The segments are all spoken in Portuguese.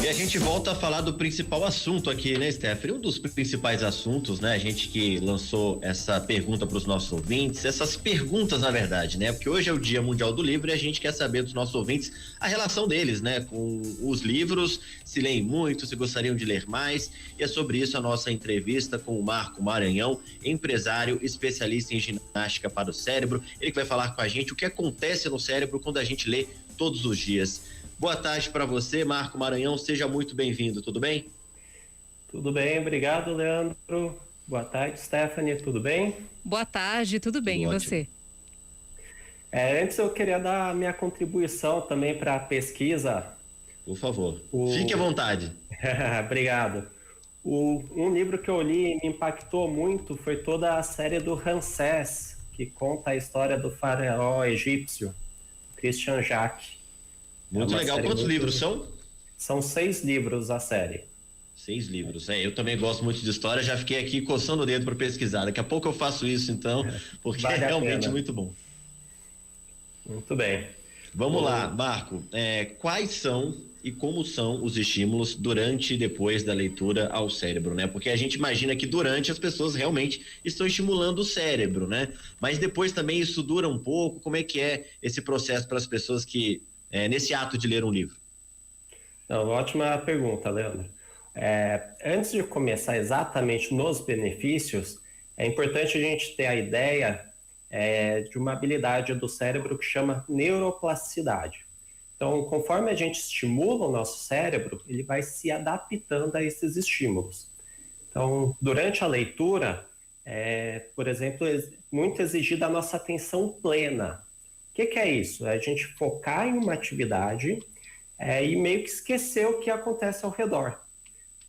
E a gente volta a falar do principal assunto aqui, né, Stephanie? Um dos principais assuntos, né? A gente que lançou essa pergunta para os nossos ouvintes, essas perguntas, na verdade, né? Porque hoje é o Dia Mundial do Livro e a gente quer saber dos nossos ouvintes a relação deles, né? Com os livros, se leem muito, se gostariam de ler mais. E é sobre isso a nossa entrevista com o Marco Maranhão, empresário, especialista em ginástica para o cérebro. Ele que vai falar com a gente o que acontece no cérebro quando a gente lê todos os dias. Boa tarde para você, Marco Maranhão, seja muito bem-vindo, tudo bem? Tudo bem, obrigado, Leandro. Boa tarde, Stephanie, tudo bem? Boa tarde, tudo bem, Tudo e ótimo. você? Antes eu queria dar a minha contribuição também para a pesquisa. Por favor, fique à vontade. Obrigado. Um livro que eu li e me impactou muito foi toda a série do Ramsés, que conta a história do faraó egípcio, Christian Jacques. Muito legal. Quantos livros são? São 6 livros a série. 6 livros. Eu também gosto muito de história, já fiquei aqui coçando o dedo para pesquisar. Daqui a pouco eu faço isso, então, porque Vale é realmente pena. muito bom. Muito bem. Vamos lá, Marco. Quais são e como são os estímulos durante e depois da leitura ao cérebro, né? Porque a gente imagina que durante as pessoas realmente estão estimulando o cérebro, né? Mas depois também isso dura um pouco. Como é que é esse processo para as pessoas que nesse ato de ler um livro? Não, ótima pergunta, Leandro. Antes de começar exatamente nos benefícios, é importante a gente ter a ideia de uma habilidade do cérebro que chama neuroplasticidade. Então, conforme a gente estimula o nosso cérebro, ele vai se adaptando a esses estímulos. Então, durante a leitura, por exemplo, muito exigida a nossa atenção plena. O que é isso? É a gente focar em uma atividade e meio que esquecer o que acontece ao redor.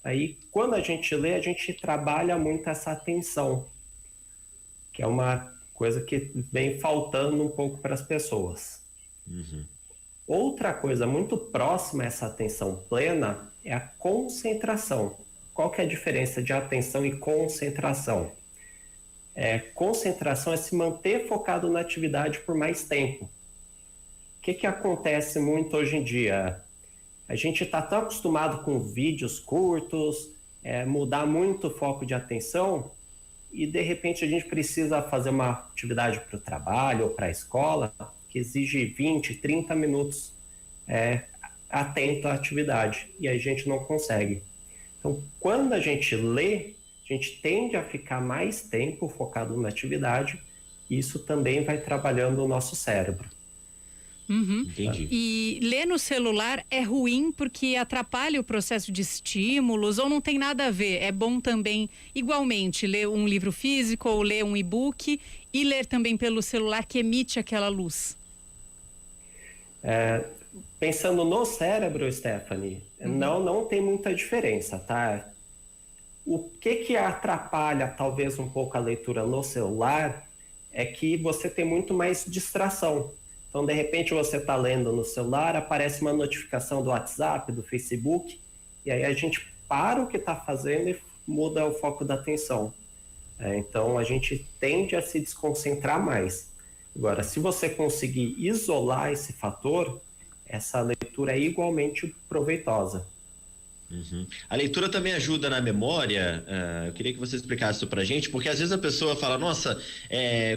Aí, quando a gente lê, a gente trabalha muito essa atenção, que é uma coisa que vem faltando um pouco para as pessoas. Uhum. Outra coisa muito próxima a essa atenção plena é a concentração. Qual que é a diferença de atenção e concentração? Concentração é se manter focado na atividade por mais tempo. O que acontece muito hoje em dia? A gente está tão acostumado com vídeos curtos, mudar muito o foco de atenção, e de repente a gente precisa fazer uma atividade para o trabalho ou para a escola que exige 20, 30 minutos atento à atividade, e a gente não consegue. Então, quando a gente lê, a gente tende a ficar mais tempo focado na atividade, e isso também vai trabalhando o nosso cérebro. Uhum. Entendi. E ler no celular é ruim porque atrapalha o processo de estímulos ou não tem nada a ver? É bom também, igualmente, ler um livro físico ou ler um e-book e ler também pelo celular que emite aquela luz? Pensando no cérebro, Stephanie, não tem muita diferença, tá? O que atrapalha talvez um pouco a leitura no celular é que você tem muito mais distração. Então, de repente, você está lendo no celular, aparece uma notificação do WhatsApp, do Facebook, e aí a gente para o que está fazendo e muda o foco da atenção. Então, a gente tende a se desconcentrar mais. Agora, se você conseguir isolar esse fator, essa leitura é igualmente proveitosa. Uhum. A leitura também ajuda na memória. Eu queria que você explicasse isso pra gente, porque às vezes a pessoa fala, nossa,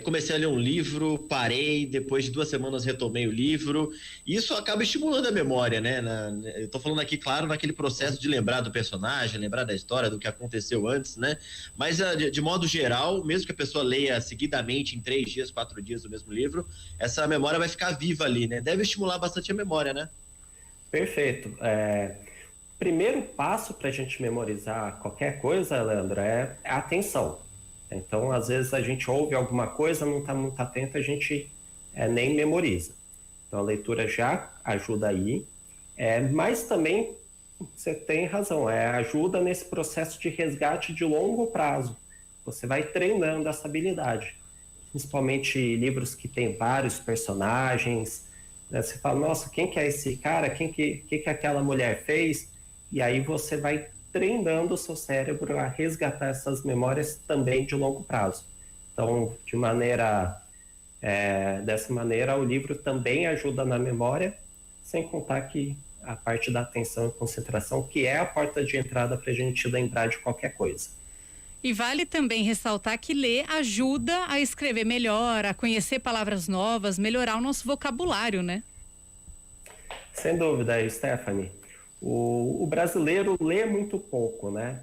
comecei a ler um livro, parei, depois de 2 semanas retomei o livro, e isso acaba estimulando a memória, né? Eu tô falando aqui, claro, naquele processo de lembrar do personagem, lembrar da história, do que aconteceu antes, né? Mas de modo geral, mesmo que a pessoa leia seguidamente em 3 dias, 4 dias o mesmo livro, essa memória vai ficar viva ali, né? Deve estimular bastante a memória, né? Perfeito. Primeiro passo para a gente memorizar qualquer coisa, Leandro, é a atenção. Então, às vezes a gente ouve alguma coisa, não está muito atento, a gente nem memoriza. Então, a leitura já ajuda aí, mas também, você tem razão, ajuda nesse processo de resgate de longo prazo. Você vai treinando essa habilidade, principalmente livros que tem vários personagens, né? Você fala, nossa, quem que é esse cara? Que aquela mulher fez? E aí você vai treinando o seu cérebro a resgatar essas memórias também de longo prazo. Então, dessa maneira, o livro também ajuda na memória, sem contar que a parte da atenção e concentração, que é a porta de entrada para a gente lembrar de qualquer coisa. E vale também ressaltar que ler ajuda a escrever melhor, a conhecer palavras novas, melhorar o nosso vocabulário, né? Sem dúvida, Stephanie. O brasileiro lê muito pouco, né?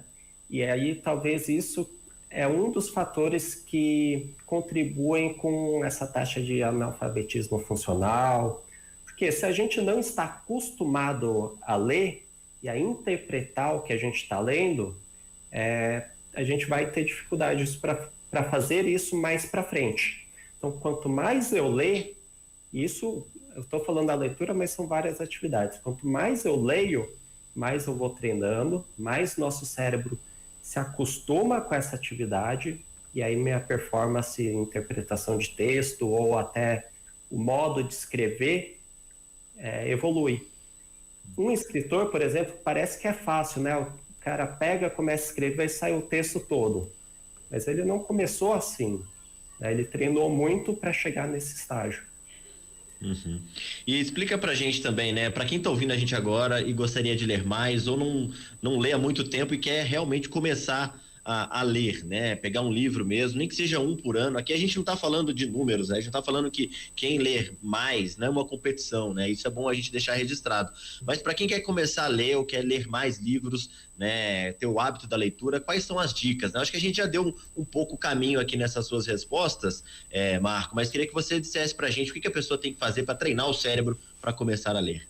E aí talvez isso é um dos fatores que contribuem com essa taxa de analfabetismo funcional. Porque se a gente não está acostumado a ler e a interpretar o que a gente está lendo, a gente vai ter dificuldades para fazer isso mais para frente. Então, quanto mais eu ler, isso, eu estou falando da leitura, mas são várias atividades. Quanto mais eu leio, mais eu vou treinando, mais nosso cérebro se acostuma com essa atividade, e aí minha performance em interpretação de texto ou até o modo de escrever evolui. Um escritor, por exemplo, parece que é fácil, né? O cara pega, começa a escrever e sai o texto todo. Mas ele não começou assim, né? Ele treinou muito para chegar nesse estágio. Uhum. E explica pra gente também, né? Pra quem tá ouvindo a gente agora e gostaria de ler mais ou não lê há muito tempo e quer realmente começar a ler, né? Pegar um livro mesmo, nem que seja um por ano. Aqui a gente não tá falando de números, né? A gente tá falando que quem ler mais não é uma competição, né? Isso é bom a gente deixar registrado. Mas para quem quer começar a ler ou quer ler mais livros, né? Ter o hábito da leitura, quais são as dicas, né? Acho que a gente já deu um pouco o caminho aqui nessas suas respostas, Marco, mas queria que você dissesse pra gente o que a pessoa tem que fazer para treinar o cérebro para começar a ler.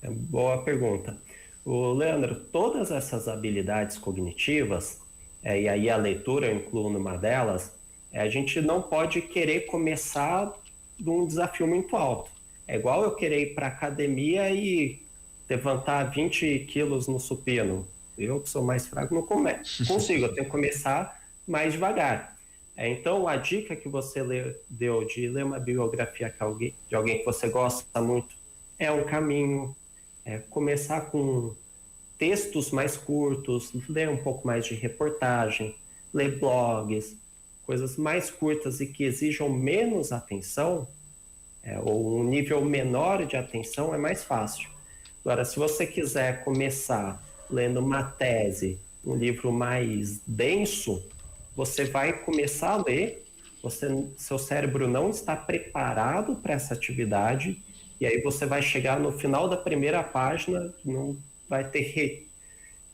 Boa pergunta. Leandro, todas essas habilidades cognitivas, e aí a leitura eu incluo numa delas, a gente não pode querer começar de um desafio muito alto. É igual eu querer ir para a academia e levantar 20 quilos no supino. Eu, que sou mais fraco, não consigo, eu tenho que começar mais devagar. Então, a dica que você deu de ler uma biografia de alguém que você gosta muito é um caminho. Começar com textos mais curtos, ler um pouco mais de reportagem, ler blogs, coisas mais curtas e que exijam menos atenção, ou um nível menor de atenção, é mais fácil. Agora, se você quiser começar lendo uma tese, um livro mais denso, você vai começar a ler, seu cérebro não está preparado para essa atividade, e aí você vai chegar no final da primeira página, não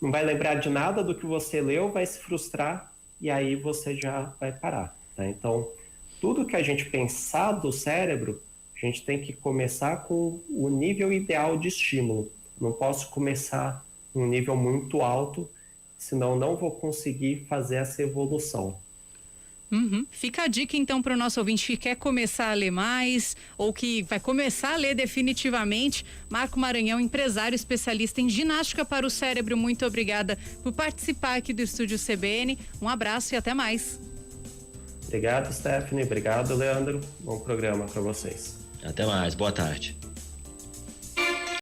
vai lembrar de nada do que você leu, vai se frustrar e aí você já vai parar. Tá? Então, tudo que a gente pensar do cérebro, a gente tem que começar com o nível ideal de estímulo. Não posso começar um nível muito alto, senão não vou conseguir fazer essa evolução. Uhum. Fica a dica então para o nosso ouvinte que quer começar a ler mais ou que vai começar a ler definitivamente. Marco Maranhão, empresário especialista em ginástica para o cérebro, muito obrigada por participar aqui do Estúdio CBN. Um abraço e até mais. Obrigado, Stephanie. Obrigado, Leandro. Bom programa para vocês. Até mais. Boa tarde.